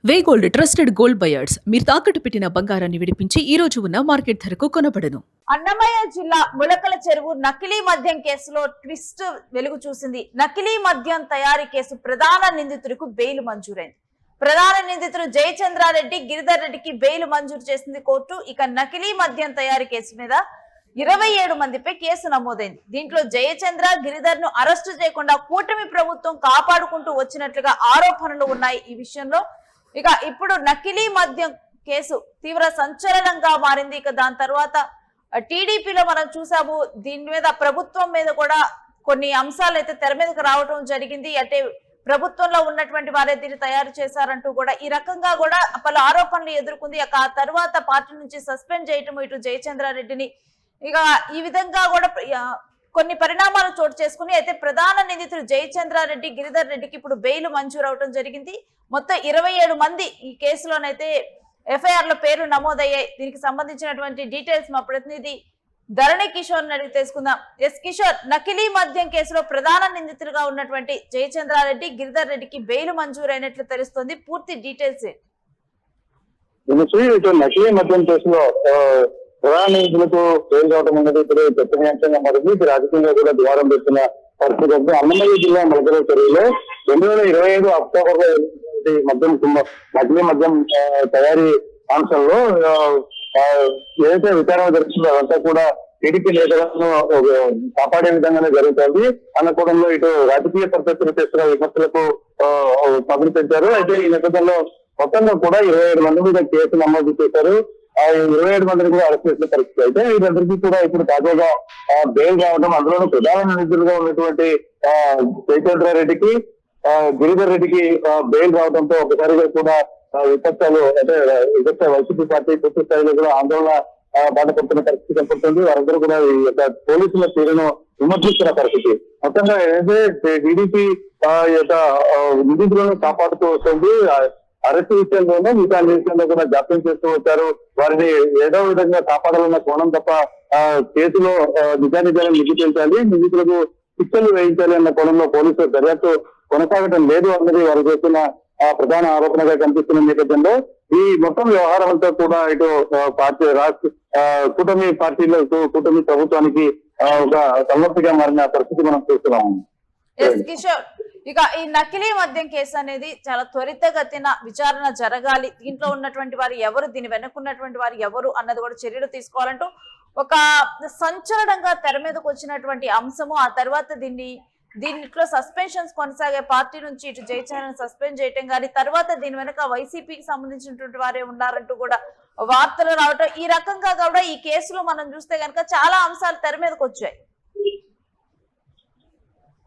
వే gold trusted gold buyers మీరు తాకట్టు పెట్టిన బంగారాన్ని విడిపించి ఈ రోజు ఉన్న మార్కెట్ ధరకు కొనబడను. అన్నమయ్య జిల్లా ములకల చెరువు నకిలీ మద్యం కేసులో ట్విస్ట్ వెలుగు చూసింది. నకిలీ మద్యం తయారీ కేసు ప్రధాన నిందితుడికి బెయిల్ మంజూరైంది. ప్రధాన నిందితుడు జయచంద్రారెడ్డి, గిరిధర్ రెడ్డికి బెయిల్ మంజూరు చేసింది కోర్టు. ఇక నకిలీ మద్యం తయారీ కేసు మీద 27 మందిపై కేసు నమోదైంది. దీంట్లో జయచంద్ర, గిరిధర్ ను అరెస్టు చేయకుండా కూటమి ప్రభుత్వం కాపాడుకుంటూ వచ్చినట్లుగా ఆరోపణలు ఉన్నాయి. ఈ విషయంలో ఇక ఇప్పుడు నకిలీ మద్యం కేసు తీవ్ర సంచలనంగా మారింది. ఇక దాని తర్వాత టీడీపీలో మనం చూసాము, దీని మీద ప్రభుత్వం మీద కూడా కొన్ని అంశాలు అయితే తెర మీదకు రావడం జరిగింది. అంటే ప్రభుత్వంలో ఉన్నటువంటి వారే దీన్ని తయారు చేశారంటూ కూడా ఈ రకంగా కూడా పలు ఆరోపణలు ఎదుర్కొంది. ఆ తర్వాత పార్టీ నుంచి సస్పెండ్ చేయటం ఇటు జయచంద్రారెడ్డిని. ఇక ఈ విధంగా కూడా కొన్ని పరిణామాలు చోటు చేసుకుని అయితే ప్రధాన నిందితుడు జయచంద్రారెడ్డి, గిరిధర్ రెడ్డికి ఇప్పుడు బెయిల్ మంజూరు అవడం జరిగింది. మొత్తం 27 మంది ఈ కేసులోనైతే ఎఫ్ఐఆర్ లో పేరు నమోదయ్యాయి. దీనికి సంబంధించినటువంటి డీటెయిల్స్ మా ప్రతినిధి ధరణి కిషోర్ అడిగి తెలుసుకుందాం. ఎస్ కిషోర్, నకిలీ మద్యం కేసులో ప్రధాన నిందితులుగా ఉన్నటువంటి జయచంద్రారెడ్డి, గిరిధర్ రెడ్డికి బెయిల్ మంజూరు అయినట్లు తెలుస్తోంది. పూర్తి డీటెయిల్స్ నకిలీ మద్యం కేసులో ప్రధాన నిందితులకు బెయిల్ కావడం అనేది ఇప్పుడు చర్చనీయాంశంగా మారింది. ఇది రాజకీయంగా కూడా ద్వారం పెడుతున్న పరిస్థితి. అన్నమయ్య జిల్లా ములకల చెరువులో 2025 అక్టోబర్ మద్యం నకిలీ మద్యం తయారీ అంశంలో ఏదైతే విచారణ జరుగుతుందో అదంతా కూడా టీడీపీ నేతలను కాపాడే విధంగానే జరుగుతుంది అనుకోవడంలో ఇటు రాజకీయ పరిస్థితులు చేస్తున్న విమర్శలకు పదులు పెంచారు. అయితే ఈ నేపథ్యంలో మొత్తంగా కూడా 27 మంది మీద కేసు నమోదు చేశారు. ఆ 27 మందిని కూడా అరెస్ట్ చేసిన పరిస్థితి. అయితే వీరందరికీ కూడా ఇప్పుడు తాజాగా బెయిల్ రావడం, అందులోనూ ప్రధాన నిందితులుగా ఉన్నటువంటి జయచంద్రారెడ్డికి, గిరిధర్ రెడ్డికి బెయిల్ రావడంతో ఒకసారిగా కూడా విపక్షాలు అంటే విపక్ష వైసీపీ పార్టీ పూర్తి స్థాయిలో కూడా ఆందోళన బాధపడుతున్న పరిస్థితి కనపడుతుంది. వారందరూ కూడా ఈ యొక్క పోలీసుల తీరును విమర్శిస్తున్న పరిస్థితి. మొత్తంగా ఏదైతే టీడీపీ యొక్క నిందితులను కాపాడుతూ వస్తుంది, అరెస్ట్ విషయంలోనూ మిగతా విషయంలో కూడా జాప్యం చేస్తూ వచ్చారు. వారిని ఏదో విధంగా కాపాడాలన్న కోణం తప్ప కేసులో నిజానిజాలను నిగ్గుతేల్చాలి, నిందితులకు శిక్షలు వేయించాలి అన్న కోణంలో పోలీసులు దర్యాప్తు కొనసాగడం లేదు అన్నది వారు చేస్తున్న ప్రధాన ఆరోపణగా కనిపిస్తున్న నేపథ్యంలో ఈ మొత్తం వ్యవహారం అంతా కూడా ఇటు పార్టీ కూటమి పార్టీలకు, కూటమి ప్రభుత్వానికి ఒక తలనొప్పిగా మారిన పరిస్థితి మనం చూస్తున్నాము. ఇక ఈ నకిలీ మద్యం కేసు అనేది చాలా త్వరితగతిన విచారణ జరగాలి. దీంట్లో ఉన్నటువంటి వారు ఎవరు, దీని వెనుకున్నటువంటి వారు ఎవరు అన్నది కూడా చర్యలు తీసుకోవాలంటూ ఒక సంచలనంగా తెర మీదకు వచ్చినటువంటి అంశము. ఆ తర్వాత దీంట్లో సస్పెన్షన్స్ కొనసాగే పార్టీ నుంచి ఇటు జయచంద్రని సస్పెండ్ చేయటం కానీ, తర్వాత దీని వెనుక వైసీపీకి సంబంధించినటువంటి వారే ఉన్నారంటూ కూడా వార్తలు రావటం, ఈ రకంగా కూడా ఈ కేసులో మనం చూస్తే కనుక చాలా అంశాలు తెర మీదకి వచ్చాయి.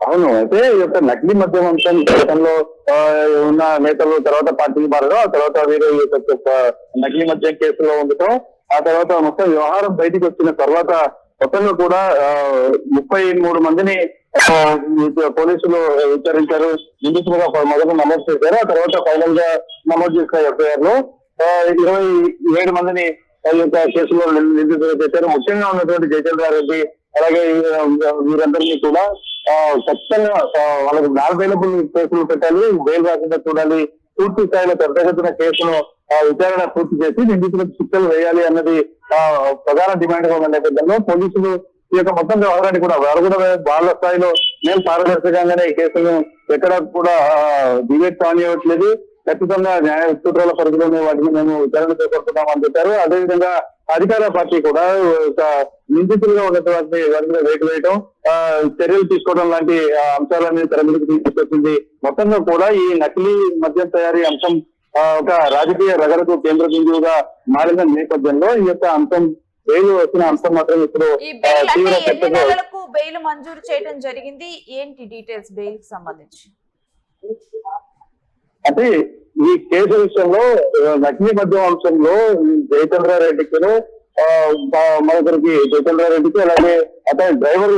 అవును, అయితే ఈ యొక్క నకిలీ మద్యం అంశం గతంలో ఉన్న నేతలు తర్వాత పార్టీకి మారడం, ఆ తర్వాత వీరు ఈ యొక్క నకిలీ మద్యం కేసులో ఉండటం, ఆ తర్వాత మొత్తం వ్యవహారం బయటికి వచ్చిన తర్వాత మొత్తంలో కూడా 33 మందిని పోలీసులు విచారించారు. నిందితులుగా మొదట నమోదు చేశారు. ఆ తర్వాత ఫైనల్ గా నమోదు చేసిన ఎఫ్ఐఆర్ లో 27 మందిని కేసులో నిందితులు చేశారు. ముఖ్యంగా ఉన్నటువంటి జయచంద్రారెడ్డి అలాగే వీరందరినీ కూడా ఖచ్చితంగా వాళ్ళకి నాన్ అవైలబుల్ కేసులు పెట్టాలి, బెయిల్ రాకుండా చూడాలి, పూర్తి స్థాయిలో పెద్దగతిన కేసును విచారణ పూర్తి చేసి నిందితులకు శిక్షలు వేయాలి అన్నది ప్రధాన డిమాండ్ గా ఉన్న నేపథ్యంలో పోలీసులు ఈ యొక్క మొత్తం వ్యవహారాన్ని కూడా వారు కూడా వాళ్ళ స్థాయిలో మేము పారదర్శకంగానే ఈ కేసులను ఎక్కడ కూడా డిబేట్ కానివ్వట్లేదు, ఖచ్చితంగా న్యాయ సూత్రాల పరిధిలోనే వాటిని మేము విచారణ చేపడుతున్నామని చెప్పారు. అదేవిధంగా అధికార పార్టీ కూడా నిందితులుగా ఉన్నటువంటి వారి మీద వేటు వేయడం, చర్యలు తీసుకోవడం లాంటి అంశాలన్నీ తెర మీదకి తీసుకొచ్చింది. మొత్తంగా కూడా ఈ నకిలీ మద్యం తయారీ అంశం ఒక రాజకీయ రగడకు కేంద్ర బిందువుగా మారిన నేపథ్యంలో ఈ యొక్క అంశం బెయిల్ వచ్చిన అంశం మాత్రం ఇప్పుడు బెయిల్ మంజూరు చేయడం జరిగింది. ఏంటి డీటెయిల్స్ బెయిల్ కి సంబంధించి? అంటే ఈ కేసు విషయంలో నకిలీ మద్యం అంశంలో జయచంద్రారెడ్డికి మరొకరికి జయచంద్రారెడ్డికి అలాగే అతని డ్రైవర్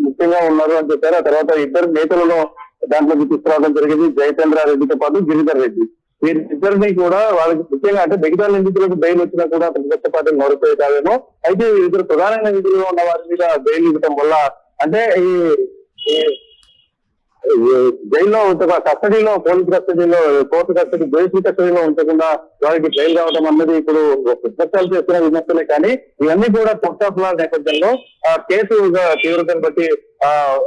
ముఖ్యంగా ఉన్నారు అని చెప్పారు. ఆ తర్వాత ఇద్దరు నేతలను దాంట్లోకి తీసుకురావడం జరిగింది, జయచంద్రారెడ్డితో పాటు గిరిధర్ రెడ్డి. వీరిద్దరిని కూడా వాళ్ళకి ముఖ్యంగా అంటే మిగతా నిందితులకు బెయిల్ వచ్చినా కూడా ప్రతిపక్ష పార్టీలు నోరిపోయి కాదేమో. అయితే ఇద్దరు ప్రధాన నిందితులుగా ఉన్న వారి మీద బెయిల్ ఇవ్వడం వల్ల అంటే జైల్లో కస్టడీలో, పోలీస్ కస్టడీలో, కోర్టు కస్టడీ, జుడిషియల్ కస్టడీలో ఉంచకుండా వారికి బెయిల్ రావడం అన్నది ఇప్పుడు విమర్శలు చేస్తున్న విమర్శలే. కానీ ఇవన్నీ కూడా కోర్ట్ ఆఫ్ లా నేపథ్యంలో కేసు తీవ్రతను బట్టి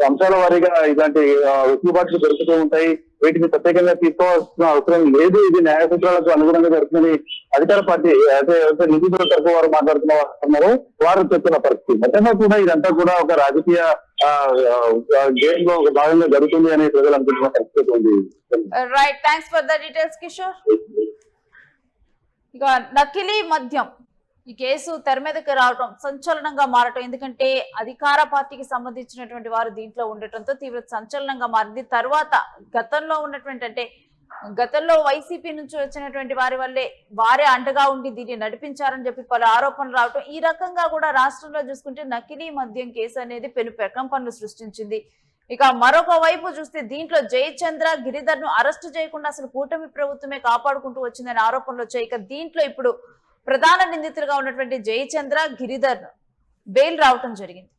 అంశాల వారీగా ఇలాంటి వెసులుబాట్లు దొరుకుతూ ఉంటాయి. వీటిని ప్రత్యేకంగా తీసుకోవాల్సిన అవసరం లేదు. ఇది న్యాయ సూత్రాలకు అనుగుణంగా జరుగుతుందని అధికార పార్టీ అయితే నిధుల తరఫు వారు మాట్లాడుతున్నారు. వారు చెప్తున్న పరిస్థితి మొత్తంగా కూడా ఇదంతా కూడా ఒక రాజకీయ గేమ్ లో ఒక భాగంగా జరుగుతుంది అని ప్రజలు అనుకుంటున్న పరిస్థితి ఉంది. Right, thanks for the details Kishore. ఇక నకిలీ మద్యం ఈ కేసు తెర మీదకి రావడం సంచలనంగా మారటం, ఎందుకంటే అధికార పార్టీకి సంబంధించినటువంటి వారు దీంట్లో ఉండటంతో తీవ్ర సంచలనంగా మారింది. తర్వాత గతంలో ఉన్నటువంటి అంటే గతంలో వైసీపీ నుంచి వచ్చినటువంటి వారి వల్లే వారే అండగా ఉండి దీన్ని నడిపించారని చెప్పి పలు ఆరోపణలు రావటం, ఈ రకంగా కూడా రాష్ట్రంలో చూసుకుంటే నకిలీ మద్యం కేసు అనేది పెను ప్రకంపనలు సృష్టించింది. ఇక మరొక వైపు చూస్తే దీంట్లో జయచంద్ర, గిరిధర్ ను అరెస్టు చేయకుండా అసలు కూటమి ప్రభుత్వమే కాపాడుకుంటూ వచ్చిందనే ఆరోపణలు వచ్చాయి. ఇక దీంట్లో ఇప్పుడు ప్రధాన నిందితులుగా ఉన్నటువంటి జయచంద్ర, గిరిధర్ బెయిల్ రావటం జరిగింది.